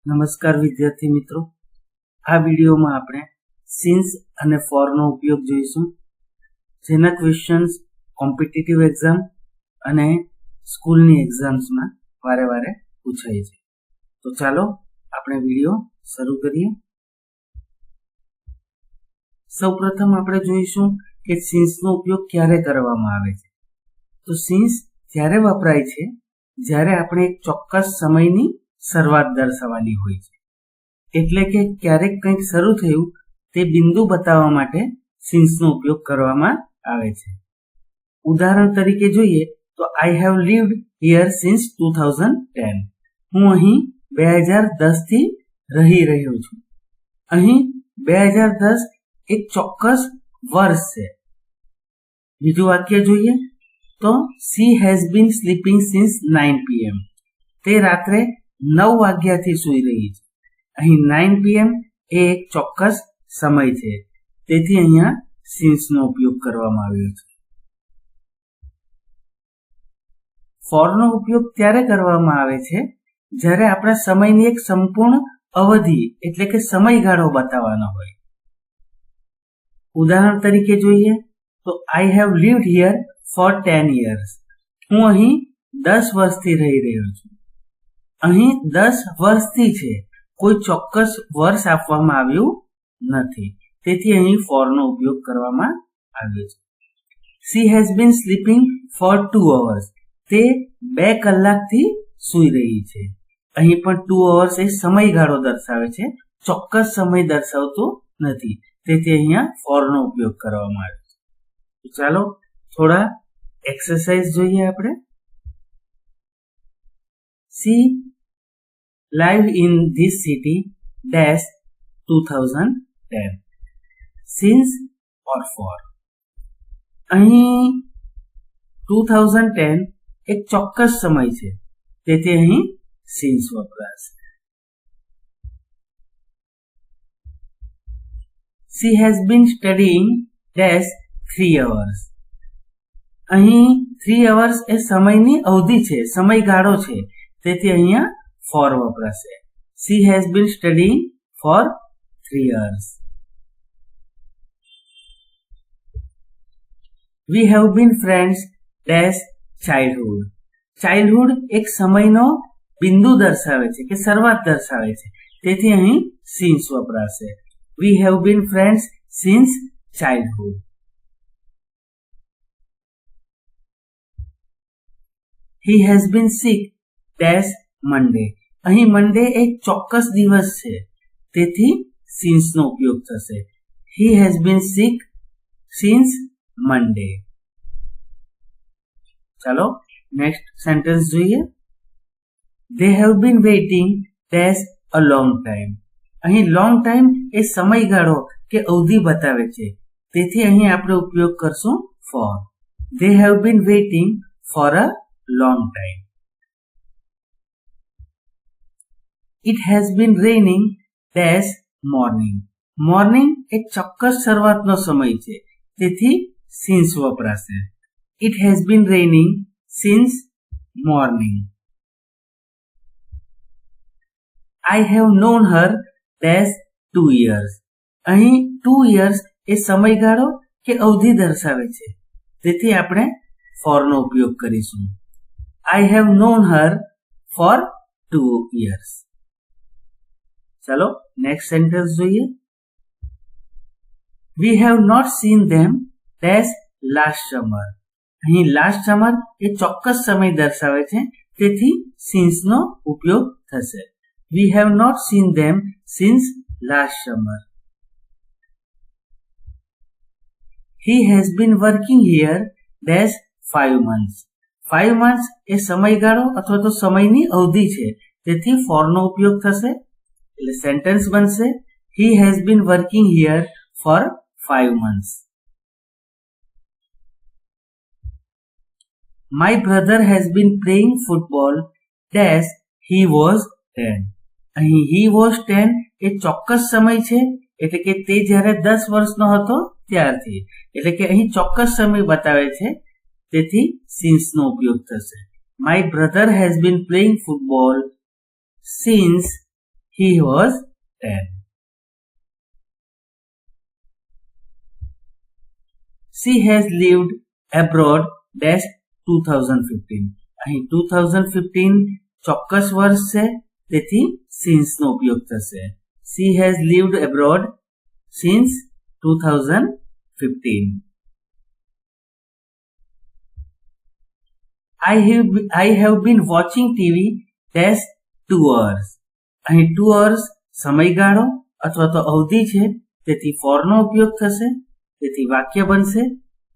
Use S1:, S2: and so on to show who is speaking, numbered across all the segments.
S1: નમસ્કાર વિદ્યાર્થી મિત્રો, આ વિડીયોમાં આપણે સિન્સ અને ફોરનો ઉપયોગ જોઈશું, જેના ક્વેશ્ચન્સ કોમ્પિટિટિવ એક્ઝામ અને સ્કૂલની એક્ઝામ્સમાં વારે વારે પૂછાય છે. તો ચાલો આપણે વિડીયો શરૂ કરીએ. સૌપ્રથમ આપણે જોઈશું કે સિન્સનો ઉપયોગ ક્યારે કરવામાં આવે છે. તો સિન્સ ત્યારે વપરાય છે જ્યારે આપણે એક ચોક્કસ સમયની શરૂઆત દર્શાવવાની હોય છે. એટલે કે ક્યારેક કંઈક શરૂ થયું તે બિંદુ બતાવવા માટે સિન્સનો ઉપયોગ કરવામાં આવે છે. ઉદાહરણ તરીકે જોઈએ તો I have lived here since 2010. હું અહીં 2010 થી રહી રહ્યો છું. અહીં 2010 એક ચોક્કસ વર્ષ છે. બીજું વાક્ય જોઈએ તો she has been sleeping since 9 PM. તે રાત્રે 9 વાગ્યાથી સૂઈ રહી છે. અહીં 9 PM એ એક ચોક્કસ સમય છે, તેથી અહીંયા સિન્સનો ઉપયોગ કરવામાં આવ્યો છે. ફોરનો ઉપયોગ ત્યારે કરવામાં આવે છે જ્યારે આપણા સમયની એક સંપૂર્ણ અવધિ એટલે કે સમયગાળો બતાવવાનો હોય. ઉદાહરણ તરીકે જોઈએ તો I have lived here for 10 years. હું અહીં 10 વર્ષથી રહી રહ્યો છું. અહીં 10 વર્ષથી છે, કોઈ ચોક્કસ વર્ષ આપવામાં આવ્યું નથી, તેથી અહીં ફોરનો ઉપયોગ કરવામાં આવ્યો છે. she has been sleeping for 2 hours. તે 2 કલાકથી સૂઈ રહી છે. અહીં પણ 2 hours એ સમયગાળો દર્શાવે છે, ચોક્કસ સમય દર્શાવતો નથી, તેથી અહીંયા ફોરનો ઉપયોગ કરવામાં આવ્યો છે. ચાલો થોડા એક્સરસાઇઝ જોઈએ આપણે. she lived in this city dash 2010. since or for. અહીં 2010 એક ચોક્કસ સમય છે, તેથી અહીં since વપરાશે. she has been studying dash 3 hours. અહીં 3 hours એ સમયની અવધિ છે, સમયગાળો છે, તેથી અહીંયા for વપરાશે. she has been studying for 3 hours. we have been friends dash childhood. childhood એક સમયનો બિંદુ દર્શાવે છે કે શરૂઆત દર્શાવે છે, તેથી અહીં since વપરાશે. we have been friends since childhood. he has been sick dash Monday. અહીં મંડે એક ચોક્કસ દિવસ છે, તેથી સિન્સનો ઉપયોગ થશે. he has been sick since Monday. ચાલો નેક્સ્ટ સેન્ટેન્સ જોઈએ. they have been waiting dash a long time. અહીં long time એ સમયગાળો કે અવધિ બતાવે છે, તેથી અહીં આપણે ઉપયોગ કરશું for. they have been waiting for a long time. It has been raining dash morning. Morning એક ચોક્કસ શરૂઆતનો સમય છે, તેથી since વપરાશે. It has been raining since morning. I have known her dash 2 years. અહીં 2 years એ સમયગાળો કે અવધિ દર્શાવે છે, તેથી આપણે ફોરનો ઉપયોગ કરીશું. I have known her for 2 years. ચાલો નેક્સ્ટ સેન્ટેન્સ જોઈએ. we have not seen them dash last summer. અહીં last summer એ ચોક્કસ સમય દર્શાવે છે, તેથી since નો ઉપયોગ થશે. we have not seen them since last summer. he has been working here dash 5 months. 5 months એ સમયગાળો અથવા તો સમયની અવધિ છે, તેથી ફોરનો ઉપયોગ થશે. એટલે સેન્ટેન્સ બનશે he has been working here for 5 months. my brother has been playing football dash he was 10. અહીં he was 10 એ ચોક્કસ સમય છે, એટલે કે તે જ્યારે 10 વર્ષનો હતો ત્યારથી, એટલે કે અહીં ચોક્કસ સમય બતાવે છે, તેથી since નો ઉપયોગ થશે. my brother has been playing football since he was 10. She has lived abroad dash 2015. અહીં 2015 ચોક્કસ વર્ષ છે, તેથી since નો ઉપયોગ થશે. She has lived abroad since 2015. I have been watching TV dash 2 hours. અહીં 2 hours સમયગાળો અથવા તો અવધિ છે, તેથી for નો ઉપયોગ થશે, તેથી વાક્ય બનશે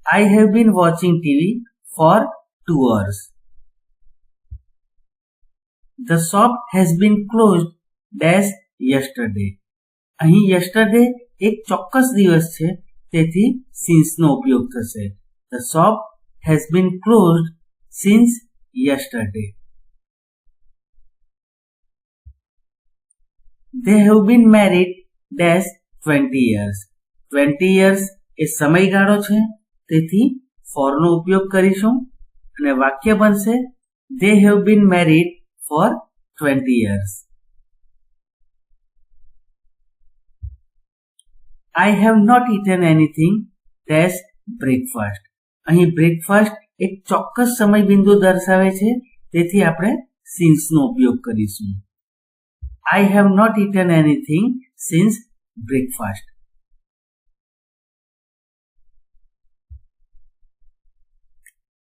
S1: I have been watching TV for 2 hours. The shop has been closed dash yesterday. અહીં yesterday એક ચોક્કસ દિવસ છે, તેથી since નો ઉપયોગ થશે. The shop has been closed since yesterday. They have been married dash 20 years. 20 years એ સમયગાળો છે, તેથી for નો ઉપયોગ કરીશું અને વાક્ય બનશે They have been married for 20 years. I have not eaten anything dash breakfast. અહીં breakfast એક ચોક્કસ સમય બિંદુ દર્શાવે છે, તેથી આપણે since નો ઉપયોગ કરીશું. I have not eaten anything since breakfast.